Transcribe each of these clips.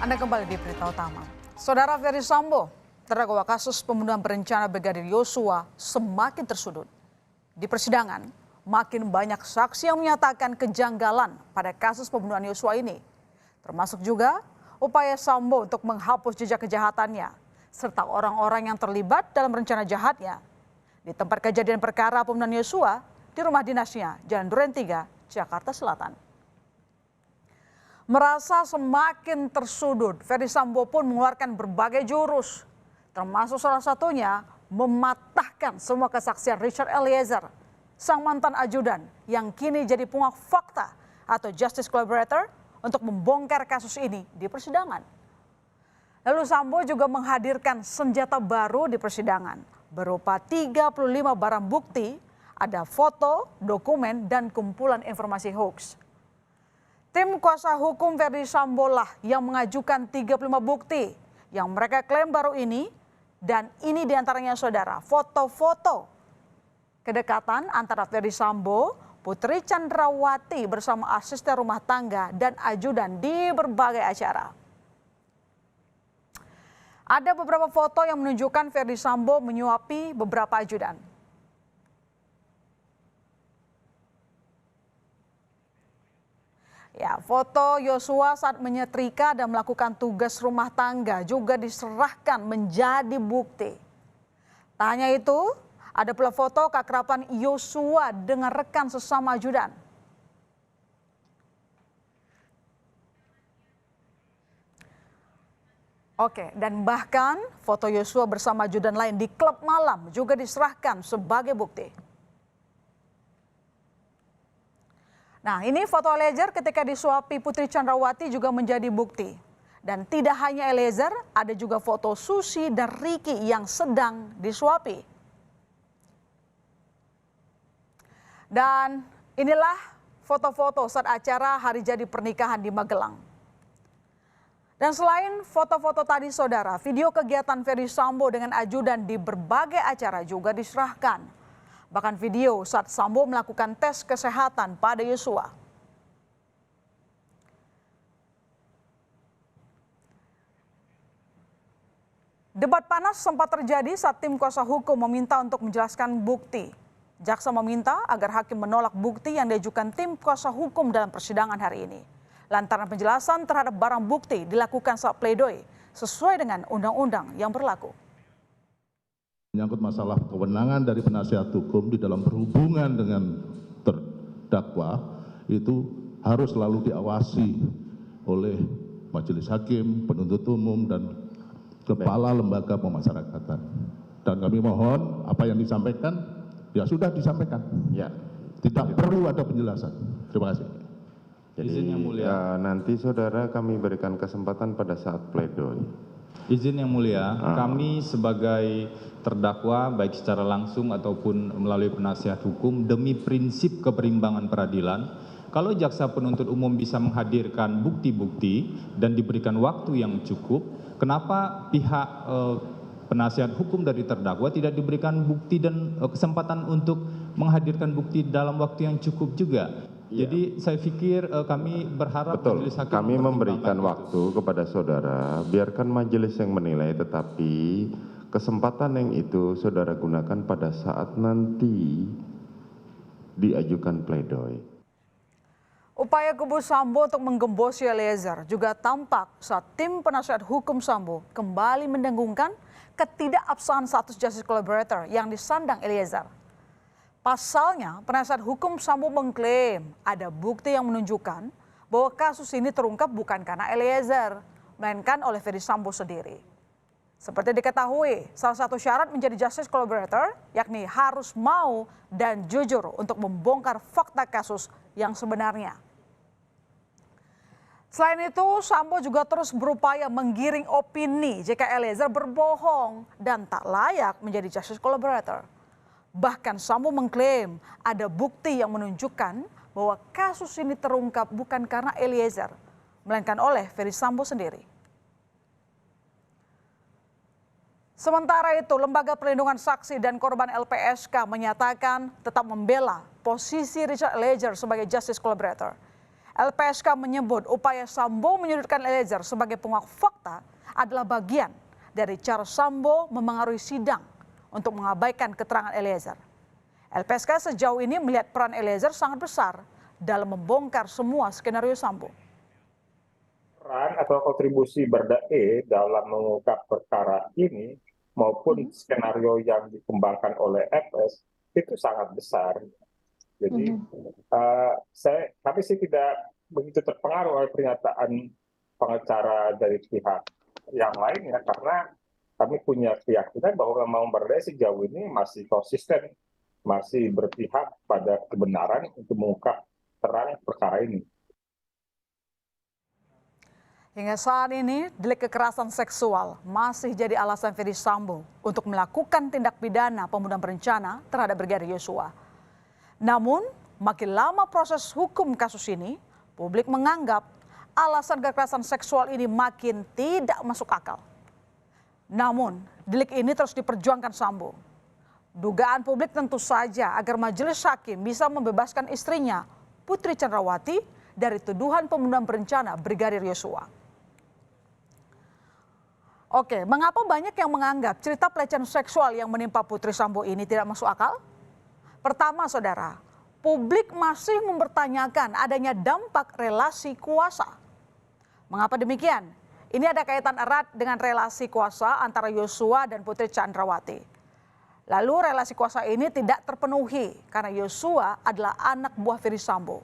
Anda kembali di Berita Utama. Saudara Ferdy Sambo, terdakwa kasus pembunuhan berencana Brigadir Yosua semakin tersudut. Di persidangan, makin banyak saksi yang menyatakan kejanggalan pada kasus pembunuhan Yosua ini. Termasuk juga upaya Sambo untuk menghapus jejak kejahatannya, serta orang-orang yang terlibat dalam rencana jahatnya. Di tempat kejadian perkara pembunuhan Yosua, di rumah dinasnya, Jalan Duren 3, Jakarta Selatan. Merasa semakin tersudut, Ferdy Sambo pun mengeluarkan berbagai jurus, termasuk salah satunya mematahkan semua kesaksian Richard Eliezer, sang mantan ajudan yang kini jadi penguak fakta atau justice collaborator untuk membongkar kasus ini di persidangan. Lalu Sambo juga menghadirkan senjata baru di persidangan berupa 35 barang bukti, ada foto, dokumen, dan kumpulan informasi hoax. Tim kuasa hukum Ferdy Sambo lah yang mengajukan 35 bukti yang mereka klaim baru ini, dan ini diantaranya saudara, foto-foto kedekatan antara Ferdy Sambo, Putri Chandrawati bersama asisten rumah tangga dan ajudan di berbagai acara. Ada beberapa foto yang menunjukkan Ferdy Sambo menyuapi beberapa ajudan. Ya, foto Yosua saat menyetrika dan melakukan tugas rumah tangga juga diserahkan menjadi bukti. Tak hanya itu, ada pula foto keakraban Yosua dengan rekan sesama ajudan. Oke, dan bahkan foto Yosua bersama ajudan lain di klub malam juga diserahkan sebagai bukti. Nah, ini foto Eliezer ketika disuapi Putri Chandrawati juga menjadi bukti. Dan tidak hanya Eliezer, ada juga foto Susi dan Ricky yang sedang disuapi. Dan inilah foto-foto saat acara hari jadi pernikahan di Magelang. Dan selain foto-foto tadi saudara, video kegiatan Ferdy Sambo dengan ajudan di berbagai acara juga diserahkan. Bahkan video saat Sambo melakukan tes kesehatan pada Yosua. Debat panas sempat terjadi saat tim kuasa hukum meminta untuk menjelaskan bukti. Jaksa meminta agar hakim menolak bukti yang diajukan tim kuasa hukum dalam persidangan hari ini. Lantaran penjelasan terhadap barang bukti dilakukan saat pledoi sesuai dengan undang-undang yang berlaku. Menyangkut masalah kewenangan dari penasihat hukum di dalam berhubungan dengan terdakwa itu harus selalu diawasi oleh majelis hakim, penuntut umum, dan kepala lembaga pemasyarakatan. Dan kami mohon apa yang disampaikan ya sudah disampaikan. Ya, tidak perlu ada penjelasan. Terima kasih. Jadi izin yang mulia, nanti saudara kami berikan kesempatan pada saat pledoi. Izin yang mulia, kami sebagai terdakwa baik secara langsung ataupun melalui penasihat hukum demi prinsip keberimbangan peradilan, kalau jaksa penuntut umum bisa menghadirkan bukti-bukti dan diberikan waktu yang cukup, kenapa pihak penasihat hukum dari terdakwa tidak diberikan bukti dan kesempatan untuk menghadirkan bukti dalam waktu yang cukup juga? Ya. Jadi saya pikir kami berharap majelis hakim kami memberikan waktu kepada saudara, biarkan majelis yang menilai, tetapi kesempatan yang itu saudara gunakan pada saat nanti diajukan pledoi. Upaya kubu Sambo untuk menggembosi Eliezer juga tampak saat tim penasihat hukum Sambo kembali mendengungkan ketidakabsahan status justice collaborator yang disandang Eliezer. Pasalnya, penasihat hukum Sambo mengklaim ada bukti yang menunjukkan bahwa kasus ini terungkap bukan karena Eliezer, melainkan oleh Ferdy Sambo sendiri. Seperti diketahui, salah satu syarat menjadi justice collaborator yakni harus mau dan jujur untuk membongkar fakta kasus yang sebenarnya. Selain itu, Sambo juga terus berupaya menggiring opini jika Eliezer berbohong dan tak layak menjadi justice collaborator. Bahkan Sambo mengklaim ada bukti yang menunjukkan bahwa kasus ini terungkap bukan karena Eliezer, melainkan oleh Ferdy Sambo sendiri. Sementara itu, Lembaga Perlindungan Saksi dan Korban LPSK menyatakan tetap membela posisi Richard Eliezer sebagai justice collaborator. LPSK menyebut upaya Sambo menyudutkan Eliezer sebagai penguak fakta adalah bagian dari cara Sambo memengaruhi sidang untuk mengabaikan keterangan Eliezer. LPSK sejauh ini melihat peran Eliezer sangat besar dalam membongkar semua skenario Sambo. Peran atau kontribusi Baradae dalam mengungkap perkara ini maupun skenario yang dikembangkan oleh FS itu sangat besar. Jadi kami sih tidak begitu terpengaruh oleh pernyataan pengacara dari pihak yang lainnya karena kami punya keyakinan bahwa memang Baradae sejauh ini masih konsisten, masih berpihak pada kebenaran untuk mengungkap terang perkara ini. Hingga saat ini, delik kekerasan seksual masih jadi alasan Ferdy Sambo untuk melakukan tindak pidana pembunuhan berencana terhadap Brigadir Yosua. Namun, makin lama proses hukum kasus ini, publik menganggap alasan kekerasan seksual ini makin tidak masuk akal. Namun, delik ini terus diperjuangkan Sambo. Dugaan publik tentu saja agar majelis hakim bisa membebaskan istrinya, Putri Chandrawati, dari tuduhan pembunuhan berencana Brigadir Yosua. Oke, mengapa banyak yang menganggap cerita pelecehan seksual yang menimpa Putri Sambo ini tidak masuk akal? Pertama, saudara, publik masih mempertanyakan adanya dampak relasi kuasa. Mengapa demikian? Ini ada kaitan erat dengan relasi kuasa antara Yosua dan Putri Chandrawati. Lalu relasi kuasa ini tidak terpenuhi karena Yosua adalah anak buah Ferdy Sambo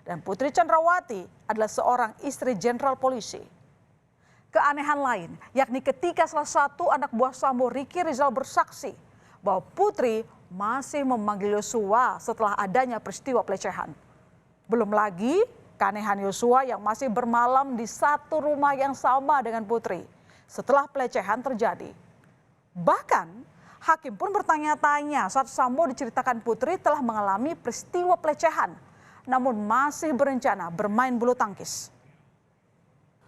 dan Putri Chandrawati adalah seorang istri jenderal polisi. Keanehan lain, yakni ketika salah satu anak buah Sambo, Ricky Rizal, bersaksi bahwa Putri masih memanggil Yosua setelah adanya peristiwa pelecehan. Belum lagi keanehan Yosua yang masih bermalam di satu rumah yang sama dengan Putri setelah pelecehan terjadi. Bahkan hakim pun bertanya-tanya saat Sambo diceritakan Putri telah mengalami peristiwa pelecehan, namun masih berencana bermain bulu tangkis.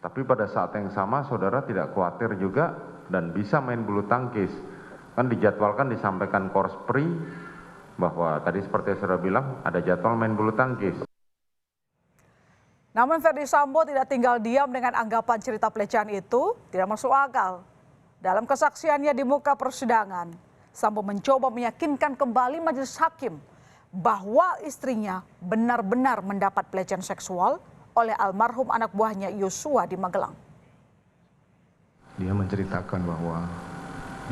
Tapi pada saat yang sama saudara tidak khawatir juga dan bisa main bulu tangkis. Kan dijadwalkan disampaikan Korspri bahwa tadi seperti yang saudara bilang ada jadwal main bulu tangkis. Namun Ferdy Sambo tidak tinggal diam dengan anggapan cerita pelecehan itu tidak masuk akal. Dalam kesaksiannya di muka persidangan, Sambo mencoba meyakinkan kembali majelis hakim bahwa istrinya benar-benar mendapat pelecehan seksual oleh almarhum anak buahnya Yosua di Magelang. Dia menceritakan bahwa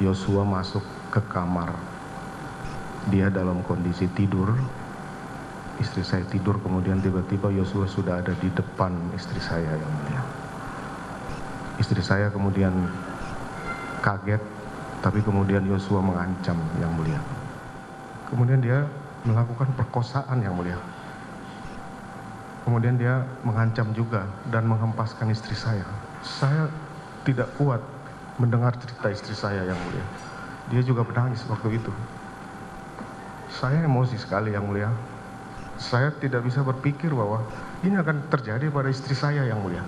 Yosua masuk ke kamar. Dia dalam kondisi tidur. Istri saya tidur, kemudian tiba-tiba Yosua sudah ada di depan istri saya yang mulia. Istri saya kemudian kaget, tapi kemudian Yosua mengancam yang mulia. Kemudian dia melakukan perkosaan yang mulia. Kemudian dia mengancam juga dan menghempaskan istri saya. Saya tidak kuat mendengar cerita istri saya yang mulia. Dia juga menangis waktu itu. Saya emosi sekali yang mulia. Saya tidak bisa berpikir bahwa ini akan terjadi pada istri saya yang mulia.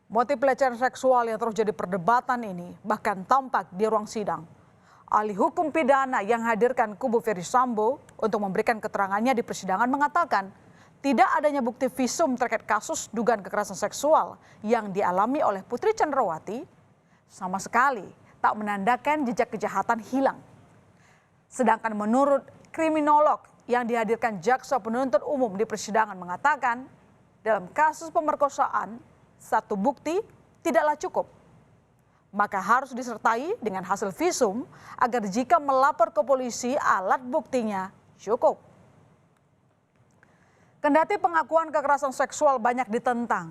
Motif pelecehan seksual yang terus jadi perdebatan ini bahkan tampak di ruang sidang. Ahli hukum pidana yang hadirkan kubu Ferdy Sambo untuk memberikan keterangannya di persidangan mengatakan tidak adanya bukti visum terkait kasus dugaan kekerasan seksual yang dialami oleh Putri Chandrawati sama sekali tak menandakan jejak kejahatan hilang. Sedangkan menurut kriminolog yang dihadirkan jaksa penuntut umum di persidangan mengatakan dalam kasus pemerkosaan satu bukti tidaklah cukup. Maka harus disertai dengan hasil visum agar jika melapor ke polisi alat buktinya cukup. Kendati pengakuan kekerasan seksual banyak ditentang,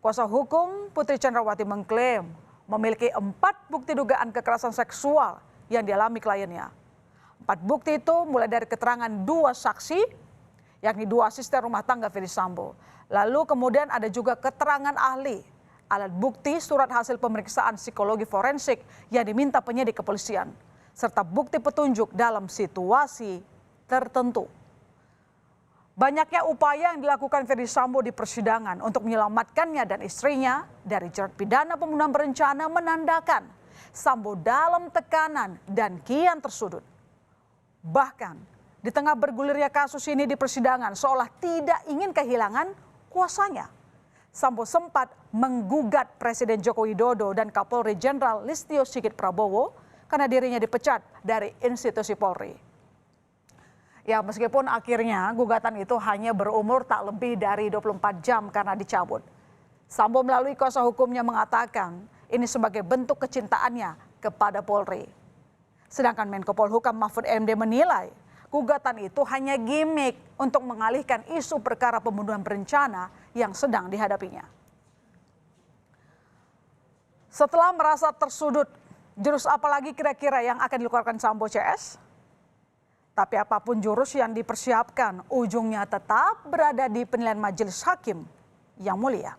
kuasa hukum Putri Chandrawati mengklaim memiliki 4 bukti dugaan kekerasan seksual yang dialami kliennya. 4 bukti itu mulai dari keterangan 2 saksi, yakni 2 asisten rumah tangga Ferdy Sambo. Lalu kemudian ada juga keterangan ahli, alat bukti surat hasil pemeriksaan psikologi forensik yang diminta penyidik kepolisian, serta bukti petunjuk dalam situasi tertentu. Banyaknya upaya yang dilakukan Ferdy Sambo di persidangan untuk menyelamatkannya dan istrinya dari jerat pidana pembunuhan berencana menandakan Sambo dalam tekanan dan kian tersudut. Bahkan Di tengah bergulirnya kasus ini di persidangan seolah tidak ingin kehilangan kuasanya. Sambo sempat menggugat Presiden Joko Widodo dan Kapolri Jenderal Listio Sigit Prabowo karena dirinya dipecat dari institusi Polri. Ya, meskipun akhirnya gugatan itu hanya berumur tak lebih dari 24 jam karena dicabut. Sambo melalui kuasa hukumnya mengatakan ini sebagai bentuk kecintaannya kepada Polri. Sedangkan Menko Polhukam Mahfud MD menilai gugatan itu hanya gimmick untuk mengalihkan isu perkara pembunuhan berencana yang sedang dihadapinya. Setelah merasa tersudut, jurus apa lagi kira-kira yang akan dikeluarkan Sambo CS? Tapi apapun jurus yang dipersiapkan, ujungnya tetap berada di penilaian majelis hakim yang mulia.